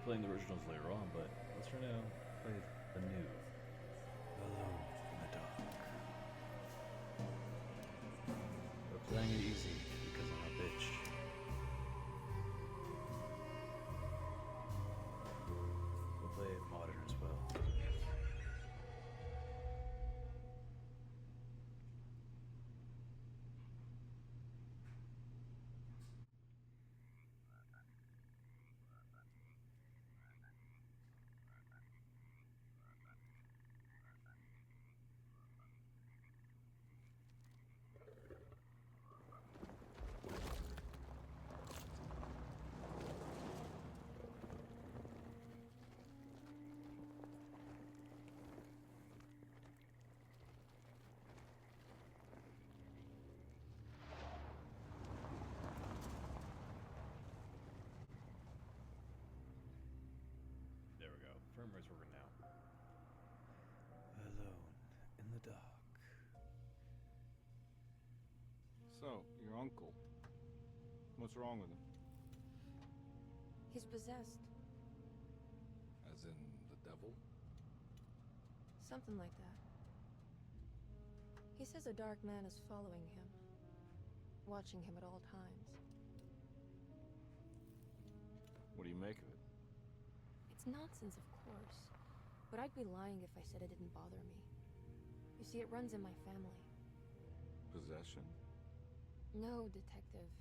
playing the originals later on, but let's try to play the new. Alone in the dark. We're playing it easy because I'm a bitch. We'll play it modern as well. There we go. Firmware's working now. Alone in the dark. So, your uncle. What's wrong with him? He's possessed. As in the devil? Something like that. He says a dark man is following him, watching him at all times. What do you make of it? It's nonsense, of course, but I'd be lying if I said it didn't bother me. You see, it runs in my family. Possession? No, Detective.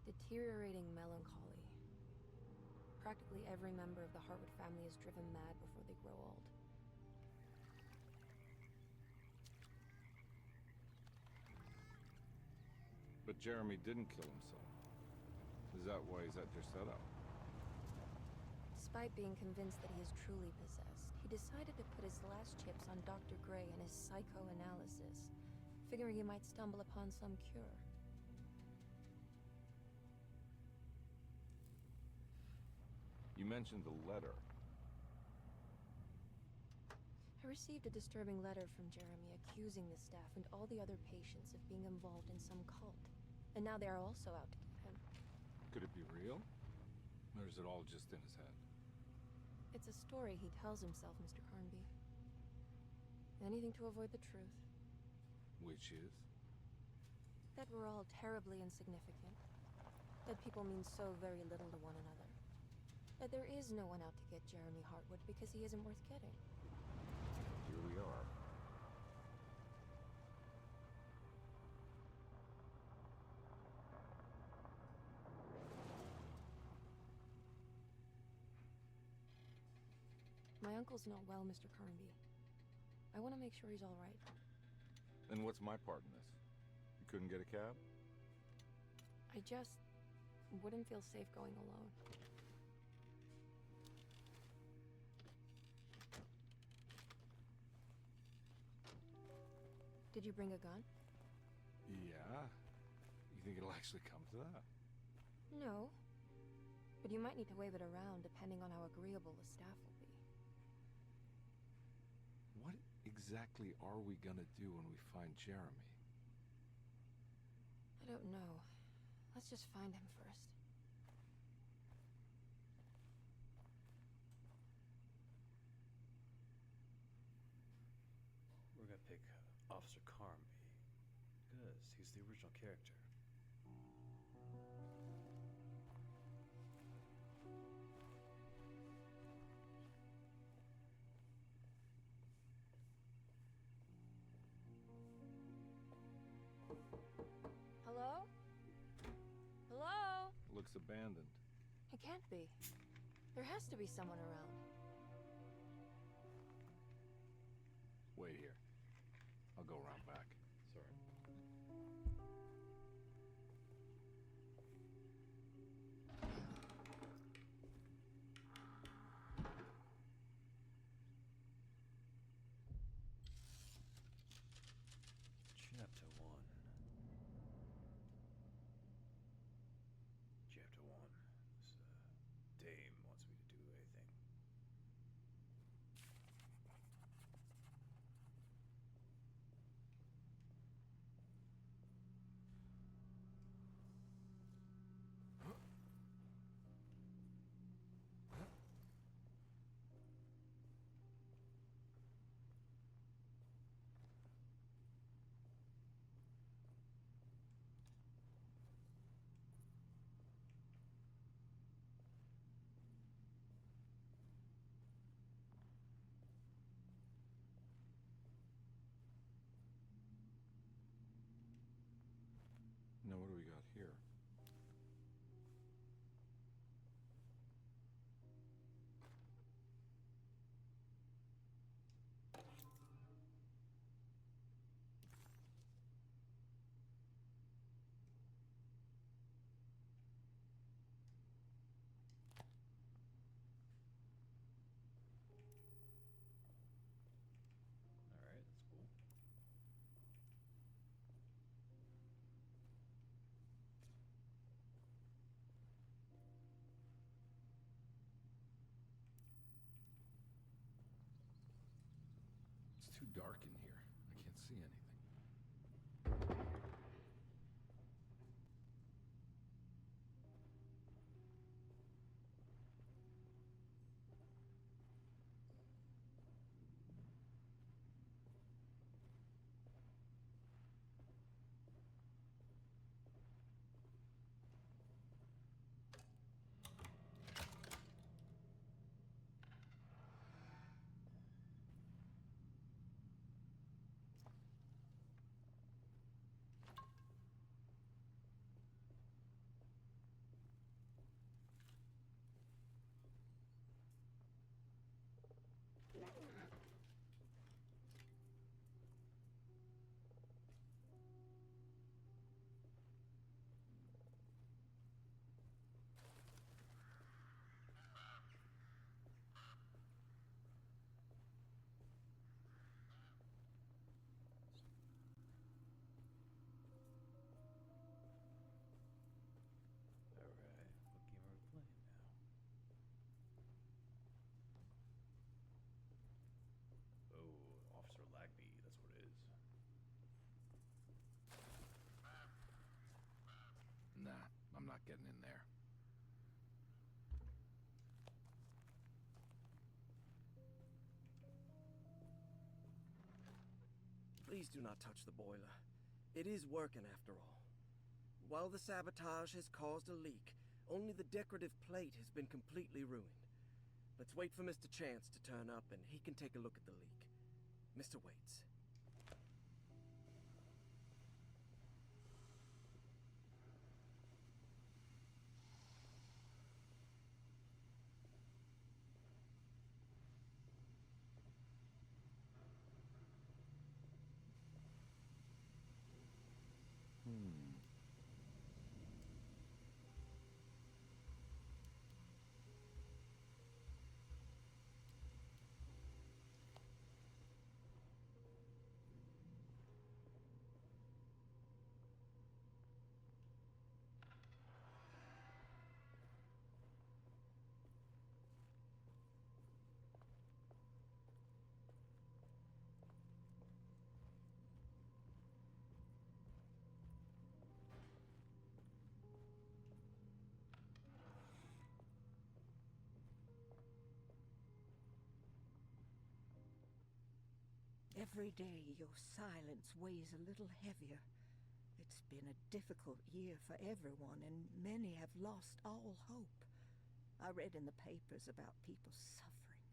Deteriorating melancholy. Practically every member of the Hartwood family is driven mad before they grow old. But Jeremy didn't kill himself. Is that why he's at Derceto? Despite being convinced that he is truly possessed, he decided to put his last chips on Dr. Gray and his psychoanalysis, figuring he might stumble upon some cure. You mentioned the letter. I received a disturbing letter from Jeremy accusing the staff and all the other patients of being involved in some cult. And now they are also out to get him. Could it be real? Or is it all just in his head? It's a story he tells himself, Mr. Carnby. Anything to avoid the truth. Which is? That we're all terribly insignificant. That people mean so very little to one another. That there is no one out to get Jeremy Hartwood because he isn't worth getting. Here we are. My uncle's not well, Mr. Carnby. I want to make sure he's all right. And what's my part in this? You couldn't get a cab? I just wouldn't feel safe going alone. Did you bring a gun? Yeah. You think it'll actually come to that? No. But you might need to wave it around depending on how agreeable the staff will be. What exactly are we gonna do when we find Jeremy? I don't know. Let's just find him first. We're gonna pick Officer Carnby because he's the original character. Hello? Hello? Looks abandoned. It can't be. There has to be someone around. Wait here. I'll go around back. Sorry. Chapter 1. Chapter 1. This dame wants me to do a thing. dark in here. I can't see anything. Alright, what game are we playing now? Oh, Officer Lagby, that's what it is. Nah, I'm not getting in there. Please do not touch the boiler. It is working after all. While the sabotage has caused a leak, only the decorative plate has been completely ruined. Let's wait for Mr. Chance to turn up and he can take a look at the leak. Mr. Waits. Every day, your silence weighs a little heavier. It's been a difficult year for everyone, and many have lost all hope. I read in the papers about people suffering.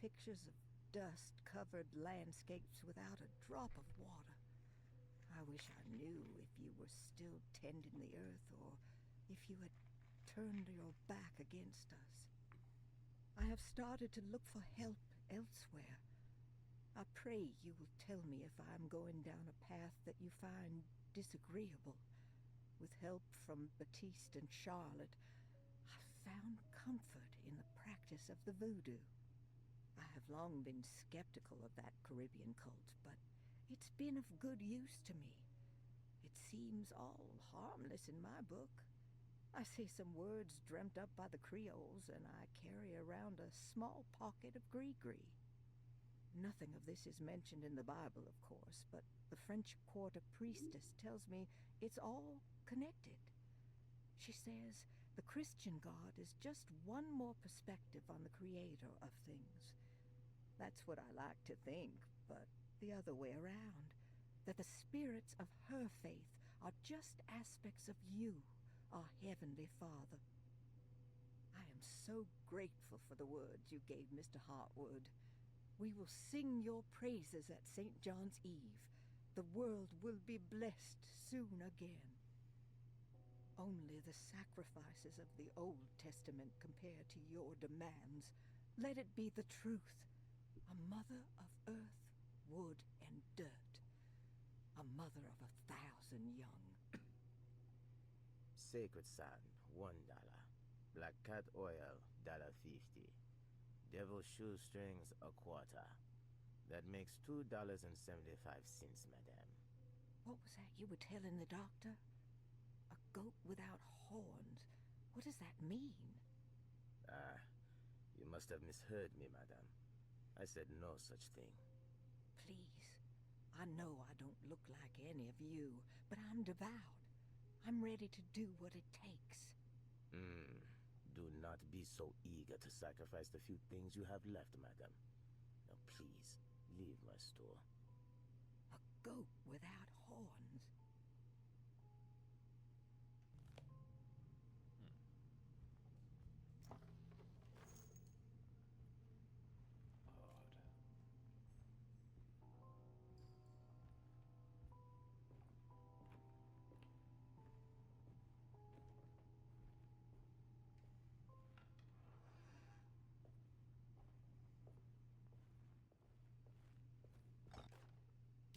Pictures of dust-covered landscapes without a drop of water. I wish I knew if you were still tending the earth, or if you had turned your back against us. I have started to look for help elsewhere. I pray you will tell me if I'm going down a path that you find disagreeable. With help from Baptiste and Charlotte, I've found comfort in the practice of the voodoo. I have long been skeptical of that Caribbean cult, but it's been of good use to me. It seems all harmless in my book. I say some words dreamt up by the Creoles, and I carry around a small pocket of gree-gree. Nothing of this is mentioned in the Bible, of course, but the French Quarter priestess tells me it's all connected. She says the Christian God is just one more perspective on the creator of things. That's what I like to think, but the other way around, that the spirits of her faith are just aspects of you, our Heavenly Father. I am so grateful for the words you gave Mr. Hartwood. We will sing your praises at St. John's Eve. The world will be blessed soon again. Only the sacrifices of the Old Testament compare to your demands. Let it be the truth. A mother of earth, wood, and dirt. A mother of 1,000 young. Sacred sand, $1. Black cat oil, $1.50. Devil shoestrings, a quarter. That makes $2.75, madame. What was that you were telling the doctor? A goat without horns. What does that mean? You must have misheard me, madame. I said no such thing. please. I know I don't look like any of you, but I'm devout. I'm ready to do what it takes. Do not be so eager to sacrifice the few things you have left, madam. Now please, leave my store. A goat without horns.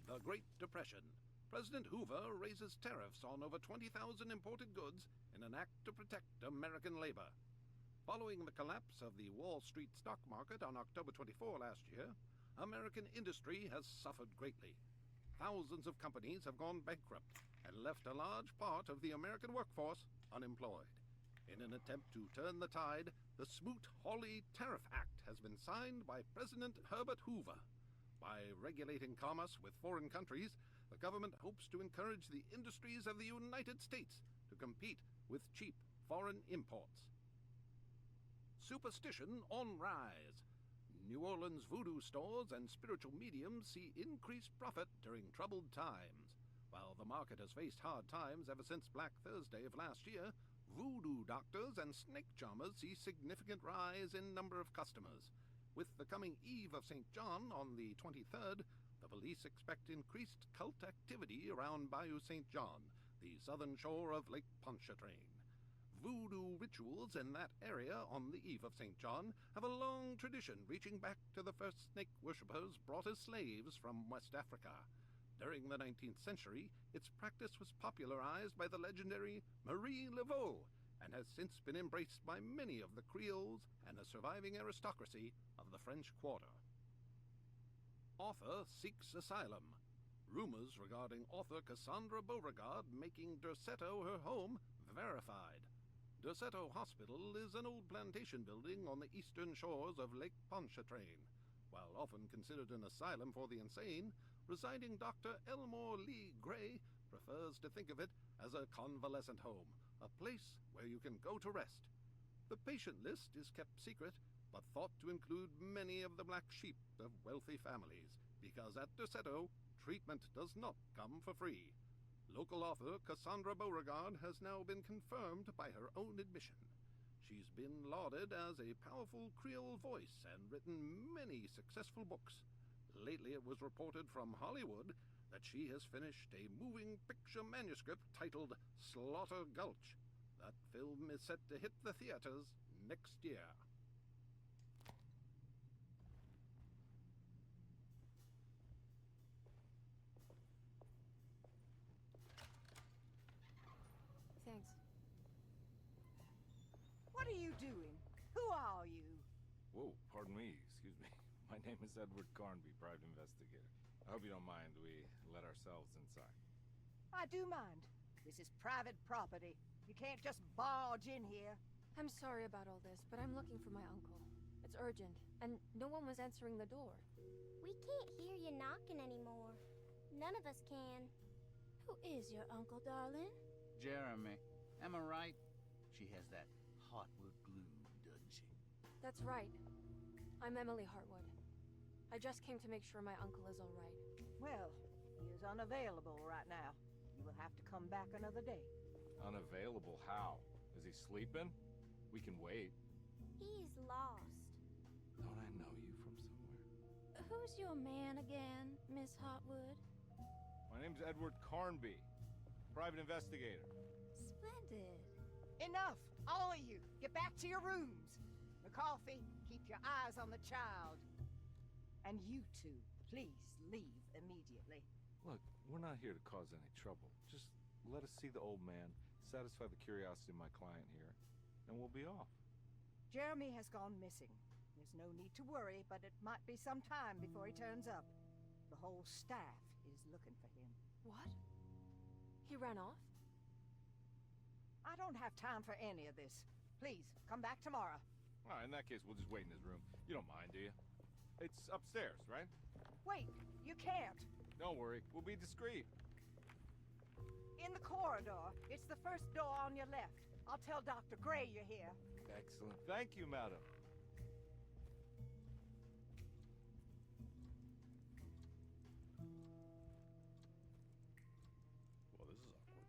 The Great Depression. President Hoover raises tariffs on over 20,000 imported goods in an act to protect American labor. Following the collapse of the Wall Street stock market on October 24 last year, American industry has suffered greatly. Thousands of companies have gone bankrupt and left a large part of the American workforce unemployed. In an attempt to turn the tide, the Smoot-Hawley Tariff Act has been signed by President Herbert Hoover. By regulating commerce with foreign countries, the government hopes to encourage the industries of the United States to compete with cheap foreign imports. Superstition on rise. New Orleans voodoo stores and spiritual mediums see increased profit during troubled times. While the market has faced hard times ever since Black Thursday of last year, voodoo doctors and snake charmers see significant rise in number of customers. With the coming eve of St. John on the 23rd, the police expect increased cult activity around Bayou St. John, the southern shore of Lake Pontchartrain. Voodoo rituals in that area on the eve of St. John have a long tradition reaching back to the first snake worshippers brought as slaves from West Africa. During the 19th century, its practice was popularized by the legendary Marie Laveau, and has since been embraced by many of the Creoles and the surviving aristocracy of the French Quarter. Author seeks asylum. Rumors regarding author Cassandra Beauregard making Derceto her home verified. Derceto Hospital is an old plantation building on the eastern shores of Lake Pontchartrain. While often considered an asylum for the insane, residing Dr. Elmore Lee Gray prefers to think of it as a convalescent home, a place where you can go to rest. The patient list is kept secret, but thought to include many of the black sheep of wealthy families, because at Derceto, treatment does not come for free. Local author Cassandra Beauregard has now been confirmed by her own admission. She's been lauded as a powerful Creole voice and written many successful books. Lately it was reported from Hollywood that she has finished a moving picture manuscript titled Slaughter Gulch. That film is set to hit the theaters next year. Thanks. What are you doing? Who are you? Whoa, pardon me, excuse me. My name is Edward Carnby, private investigator. I hope you don't mind we let ourselves inside. I do mind. This is private property. You can't just barge in here. I'm sorry about all this, but I'm looking for my uncle. It's urgent, and no one was answering the door. We can't hear you knocking anymore. None of us can. Who is your uncle, darling? Jeremy. Am I right? She has that Heartwood gloom, doesn't she? That's right. I'm Emily Hartwood. I just came to make sure my uncle is all right. Well, he is unavailable right now. You will have to come back another day. Unavailable how? Is he sleeping? We can wait. He's lost. Don't I know you from somewhere? Who's your man again, Miss Hartwood? My name's Edward Carnby, private investigator. Splendid. Enough! All of you! Get back to your rooms! McCarthy, keep your eyes on the child. And you two, please leave immediately. Look, we're not here to cause any trouble. Just let us see the old man, satisfy the curiosity of my client here, and we'll be off. Jeremy has gone missing. There's no need to worry, but it might be some time before he turns up. The whole staff is looking for him. What? He ran off? I don't have time for any of this. Please, come back tomorrow. All right, in that case, we'll just wait in his room. You don't mind, do you? It's upstairs, right? Wait, you can't. Don't worry, we'll be discreet. In the corridor. It's the first door on your left. I'll tell Dr. Gray you're here. Excellent. Thank you, madam. Well, this is awkward.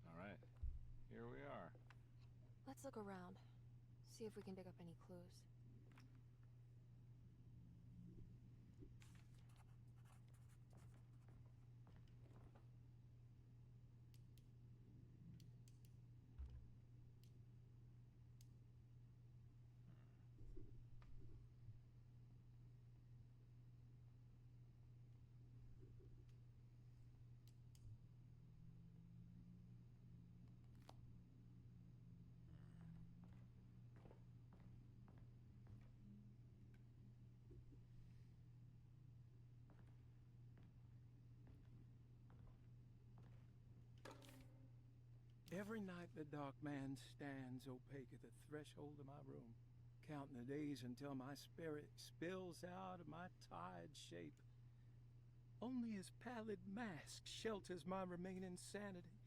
All right, here we are. Let's look around. See if we can dig up any clues. Every night the dark man stands opaque at the threshold of my room, counting the days until my spirit spills out of my tired shape. Only his pallid mask shelters my remaining sanity.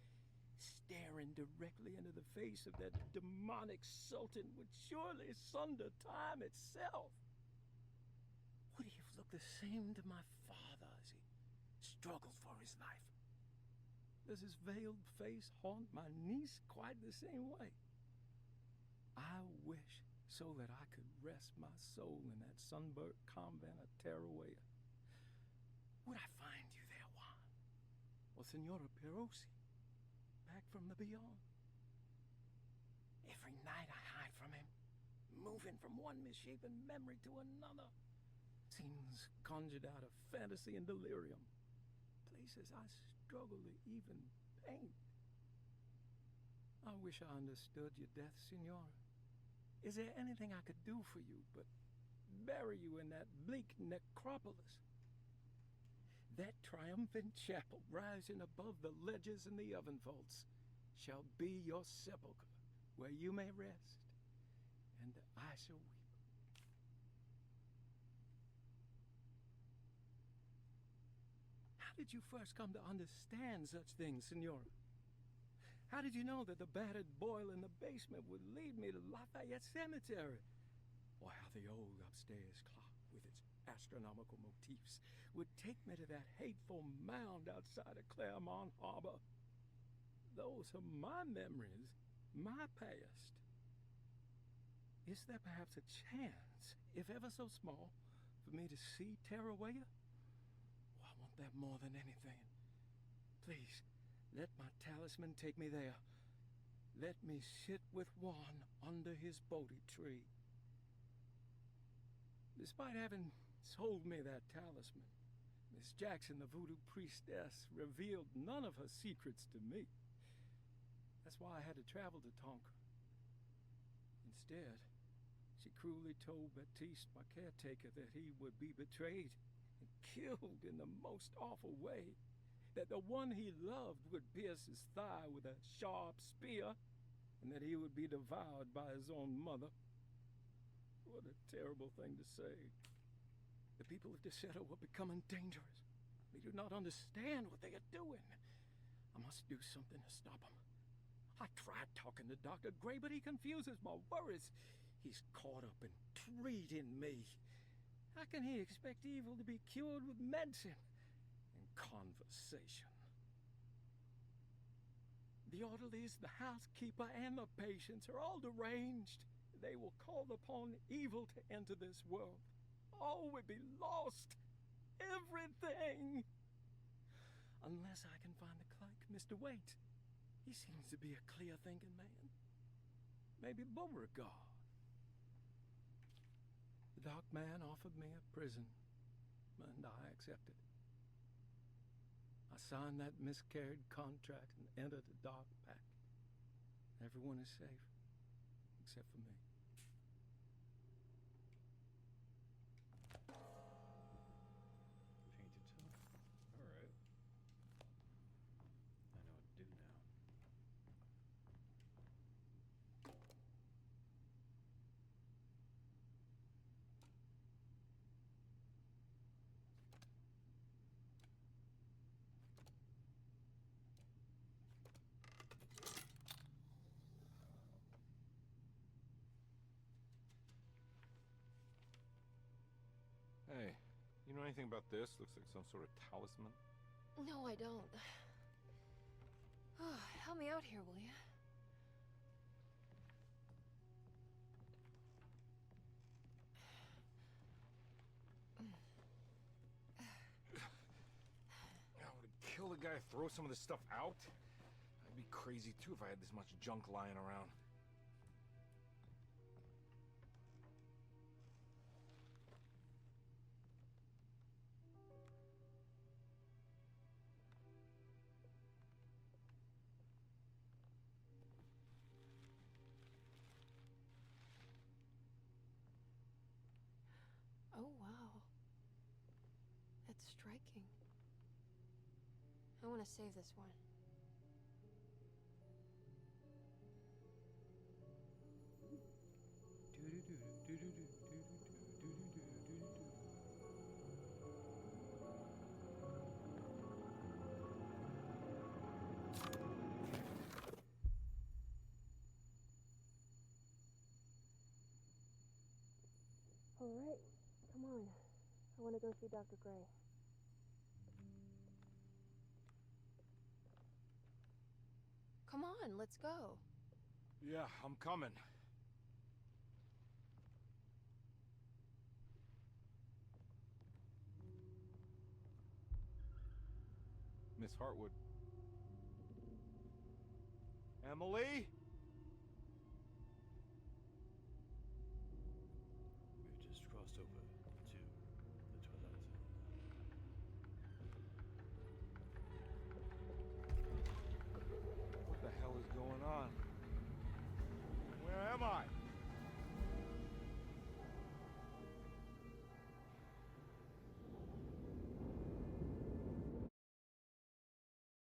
Staring directly into the face of that demonic sultan would surely sunder time itself. Would he have looked the same to my father as he struggled for his life? Does his veiled face haunt my niece quite the same way? I wish so that I could rest my soul in that sunburnt convent of Tarawea. Would I find you there, Juan? Or Senora Perosi, back from the beyond? Every night I hide from him, moving from one misshapen memory to another. Scenes conjured out of fantasy and delirium. Places I struggle to even paint. I wish I understood your death, Senora. Is there anything I could do for you but bury you in that bleak necropolis? That triumphant chapel rising above the ledges and the oven vaults shall be your sepulchre, where you may rest, and I shall weep. How did you first come to understand such things, Senora? How did you know that the battered boil in the basement would lead me to Lafayette Cemetery? Or how the old upstairs clock, with its astronomical motifs, would take me to that hateful mound outside of Claremont Harbor? Those are my memories, my past. Is there perhaps a chance, if ever so small, for me to see Tarawea? Oh, I want that more than anything. Please, let my talisman take me there. Let me sit with Juan under his Bodhi tree. Despite having sold me that talisman, Miss Jackson, the voodoo priestess, revealed none of her secrets to me. That's why I had to travel to Tonka. Instead, she cruelly told Baptiste, my caretaker, that he would be betrayed and killed in the most awful way, that the one he loved would pierce his thigh with a sharp spear, and that he would be devoured by his own mother. What a terrible thing to say. The people of Derceto were becoming dangerous. They do not understand what they are doing. I must do something to stop them. I tried talking to Dr. Gray, but he confuses my worries. He's caught up in treating me. How can he expect evil to be cured with medicine and conversation? The orderlies, the housekeeper, and the patients are all deranged. They will call upon evil to enter this world. All would be lost. Everything. Unless I can find the clerk, Mr. Waite. He seems to be a clear-thinking man. Maybe Beauregard. The dark man offered me a prison, and I accepted. I signed that miscarried contract and entered the dark pact. Everyone is safe, except for me. Painted tough. Alright. Hey, you know anything about this? Looks like some sort of talisman. No, I don't. Oh, help me out here, will you? I would kill the guy, throw some of this stuff out. I'd be crazy too if I had this much junk lying around. Oh, wow. That's striking. I want to save this one. All right, come on. I want to go see Dr. Gray. Come on, let's go. Yeah, I'm coming. Miss Hartwood. Emily?